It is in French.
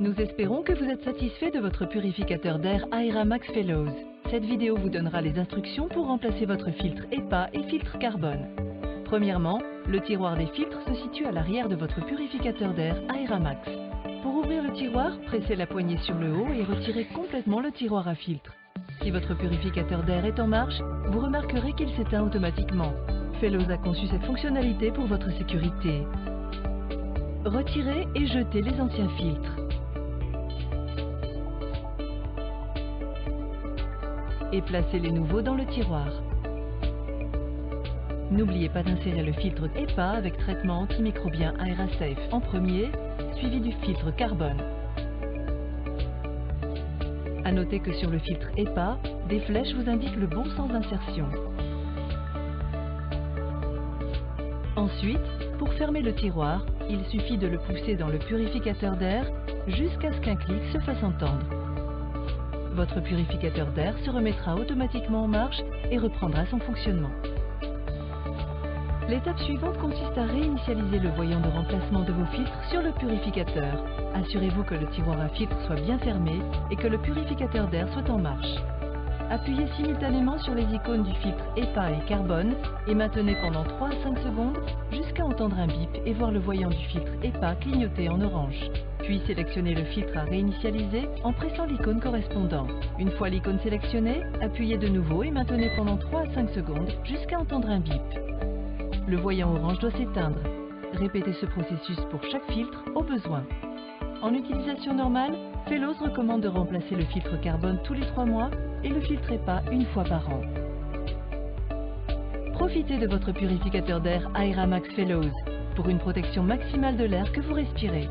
Nous espérons que vous êtes satisfait de votre purificateur d'air Aeramax Fellows. Cette vidéo vous donnera les instructions pour remplacer votre filtre EPA et filtre carbone. Premièrement, le tiroir des filtres se situe à l'arrière de votre purificateur d'air Aeramax. Pour ouvrir le tiroir, pressez la poignée sur le haut et retirez complètement le tiroir à filtre. Si votre purificateur d'air est en marche, vous remarquerez qu'il s'éteint automatiquement. Fellows a conçu cette fonctionnalité pour votre sécurité. Retirez et jetez les anciens filtres. Et placez les nouveaux dans le tiroir. N'oubliez pas d'insérer le filtre EPA avec traitement antimicrobien AeraSafe en premier, suivi du filtre carbone. À noter que sur le filtre EPA, des flèches vous indiquent le bon sens d'insertion. Ensuite, pour fermer le tiroir, il suffit de le pousser dans le purificateur d'air jusqu'à ce qu'un clic se fasse entendre. Votre purificateur d'air se remettra automatiquement en marche et reprendra son fonctionnement. L'étape suivante consiste à réinitialiser le voyant de remplacement de vos filtres sur le purificateur. Assurez-vous que le tiroir à filtre soit bien fermé et que le purificateur d'air soit en marche. Appuyez simultanément sur les icônes du filtre EPA et carbone et maintenez pendant 3 à 5 secondes jusqu'à entendre un bip et voir le voyant du filtre EPA clignoter en orange. Puis sélectionnez le filtre à réinitialiser en pressant l'icône correspondante. Une fois l'icône sélectionnée, appuyez de nouveau et maintenez pendant 3 à 5 secondes jusqu'à entendre un bip. Le voyant orange doit s'éteindre. Répétez ce processus pour chaque filtre au besoin. En utilisation normale, Fellows recommande de remplacer le filtre carbone tous les 3 mois et le filtre EPA une fois par an. Profitez de votre purificateur d'air Aeramax Fellows pour une protection maximale de l'air que vous respirez.